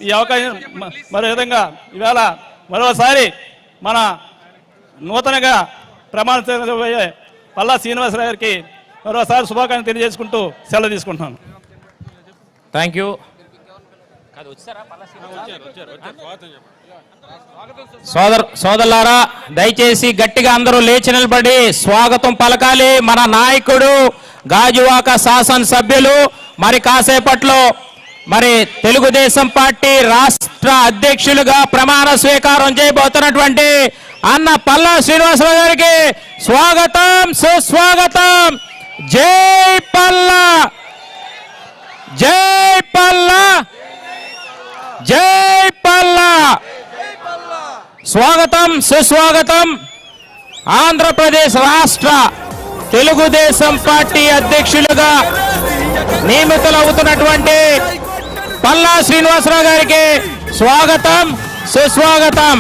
ఈ అవకాశం మరో విధంగా ఇవాళ మరోసారి మన నూతనంగా ప్రమాణ పల్లా శ్రీనివాసరావు గారికి మరోసారి శుభాకాంక్షలు తెలియజేసుకుంటూ సెలవు తీసుకుంటున్నాను. Thank you. సోదరులారా, దయచేసి గట్టిగా అందరూ లేచి నిలబడి స్వాగతం పలకాలి. మన నాయకుడు గాజువాక శాసనసభ్యులు మరి కాసేపట్లో మరి తెలుగుదేశం పార్టీ రాష్ట్ర అధ్యక్షులుగా ప్రమాణ స్వీకారం చేయబోతున్నటువంటి అన్న పల్లా శ్రీనివాసరావు గారికి స్వాగతం, సుస్వాగతం. జై పల్లా, జై పల్లా, జై పల్లా. స్వాగతం, సుస్వాగతం. ఆంధ్రప్రదేశ్ రాష్ట్ర తెలుగుదేశం పార్టీ అధ్యక్షులుగా నియమితులవుతున్నటువంటి పల్లా శ్రీనివాసరావు గారికి స్వాగతం, సుస్వాగతం.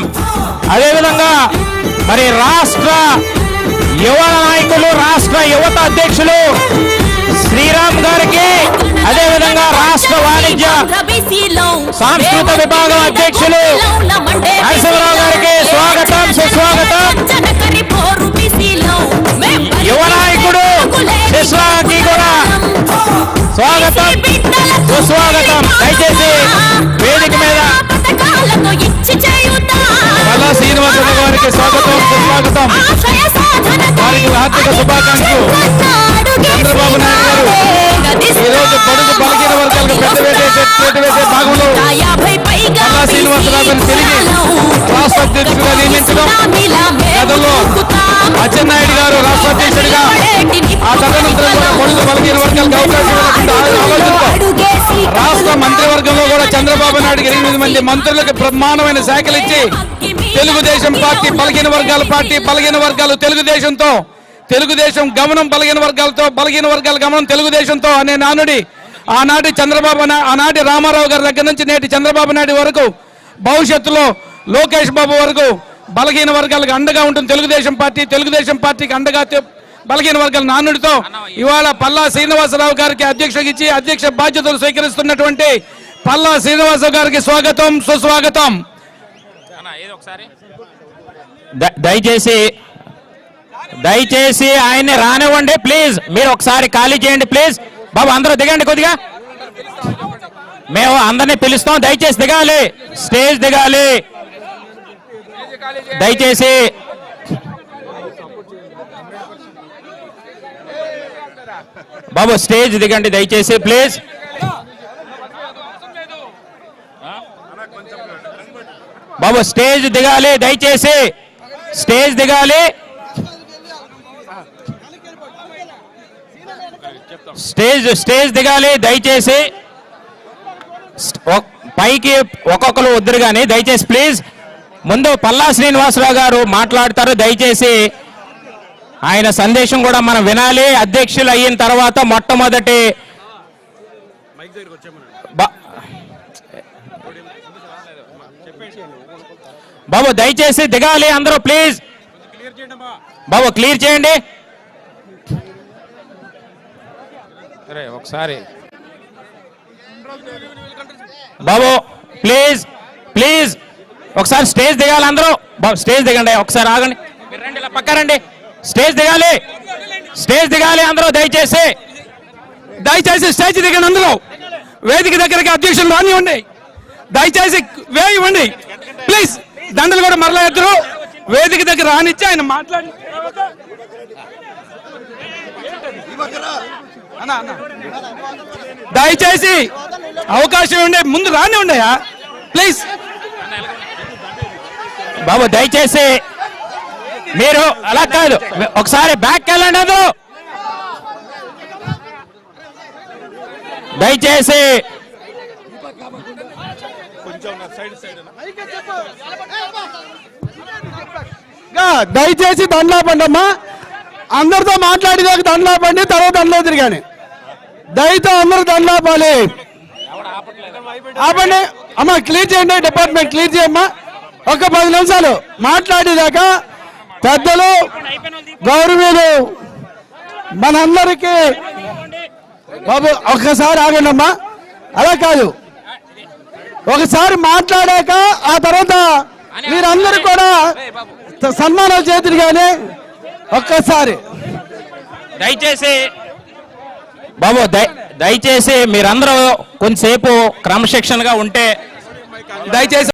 అదేవిధంగా మరి రాష్ట్ర యువ నాయకులు, రాష్ట్ర యువత అధ్యక్షులు శ్రీరామ్ గారికి, అదేవిధంగా రాష్ట్ర వాణిజ్య సాంస్కృతిక విభాగం అధ్యక్షులు నరసింహరావు గారికి స్వాగతం, సుస్వాగతం. యువ నాయకుడు శిష్లాకి కూడా స్వాగతం, సుస్వాగతం. దయచేసి వేదిక మీద పల్లా శ్రీనివాసరావు గారికి స్వాగతం, సుస్వాగతం. వారికి ఆర్థిక శుభాకాంక్షలు. చంద్రబాబు నాయుడు గారు ఈరోజు బడుగు బలహీన వర్గాలకు పెద్ద వేసే భాగంలో పల్లా శ్రీనివాసరావు గారిని తిరిగి రాష్ట్ర అధ్యక్షుడిగా నియమించడం, గతంలో అచ్చెన్నాయుడు గారు రాష్ట్ర అధ్యక్షుడిగా ఆ తదనంతరం కూడా బడుగు బలహీన వర్గాలకు అవకాశం ఆలోచనతో రాష్ట్ర మంత్రివర్గంలో కూడా చంద్రబాబు నాయుడు 8 మంది మంత్రులకు బ్రహ్మాండమైన శాఖలు ఇచ్చి తెలుగుదేశం పార్టీ బలహీన వర్గాల పార్టీ, బలహీన వర్గాలు తెలుగుదేశంతో, తెలుగుదేశం గమనం బలహీన వర్గాలతో, బలహీన వర్గాల గమనం తెలుగుదేశంతో అనే నానుడి ఆనాటి రామారావు గారి దగ్గర నుంచి నేటి చంద్రబాబు నాయుడు వరకు, భవిష్యత్తులో లోకేష్ బాబు వరకు బలహీన వర్గాలకు అండగా ఉంటుంది తెలుగుదేశం పార్టీ. తెలుగుదేశం పార్టీకి అండగా బలహీన వర్గాల నానుడితో ఇవాళ పల్లా శ్రీనివాసరావు గారికి అధ్యక్ష బాధ్యతలు స్వీకరిస్తున్నటువంటి పల్లా శ్రీనివాసరావు గారికి స్వాగతం, సుస్వాగతం. దయచేసి ఆయన్ని రానివ్వండి ప్లీజ్. మీరు ఒకసారి ఖాళీ చేయండి ప్లీజ్. బాబు అందరూ దిగండి కొద్దిగా, మేము అందరినీ పిలుస్తాం. దయచేసి దిగాలి, స్టేజ్ దిగాలి దయచేసి. బాబు స్టేజ్ దిగండి దయచేసి ప్లీజ్. బాబు స్టేజ్ దిగాలి దయచేసి, స్టేజ్ దిగాలి, స్టేజ్ దిగాలి దయచేసి. పైకి ఒక్కొక్కరు వద్దరు కానీ దయచేసి ప్లీజ్. ముందు పల్లా శ్రీనివాసరావు గారు మాట్లాడతారు, దయచేసి ఆయన సందేశం కూడా మనం వినాలి. అధ్యక్షులు అయిన తర్వాత మొట్టమొదటి బాబు దయచేసి దిగాలి అందరూ ప్లీజ్. బాబు క్లియర్ చేయండి ఒకసారి. బాబు ప్లీజ్ ప్లీజ్ ఒకసారి స్టేజ్ దిగాలి అందరూ. బాబు స్టేజ్ దిగండి, ఒకసారి ఆగండి, మీరు రండి, ఇలా పక్క రండి. స్టేజ్ దిగాలి, స్టేజ్ దిగాలి అందరూ దయచేసి. స్టేజ్ దిగండి అందరూ. వేదిక దగ్గరికి అధ్యక్షులు రానివ్వండి దయచేసి, వేయండి ప్లీజ్. దండలు కూడా మరలా ఎద్దరు వేదిక దగ్గర రానిచ్చి ఆయన మాట్లాడి దయచేసి అవకాశం ఉండే ముందు రాని ఉండయా ప్లీజ్. బాబు దయచేసి మీరు అలా కాదు, ఒకసారి బ్యాక్ వెళ్ళండి. అది దయచేసి దయచేసి దండలాపండి అమ్మా. అందరితో మాట్లాడేదాక దండలాపండి, తర్వాత దండలో తిరిగాని. దయతో అందరూ దండలాపాలి. ఆపండి అమ్మా, క్లియర్ చేయండి, డిపార్ట్మెంట్ క్లియర్ చేయమ్మా. ఒక 10 నిమిషాలు మాట్లాడేదాకా పెద్దలు గౌరవీయులు మనందరికీ. బాబు ఒక్కసారి ఆగండి అమ్మా, అలా కాదు ఒకసారి మాట్లాడాక ఆ తర్వాత మీరందరూ కూడా సన్మానం చేతులు కానీ ఒక్కసారి దయచేసి బాబు దయచేసి మీరందరూ కొంచెంసేపు క్రమశిక్షణగా ఉంటే దయచేసి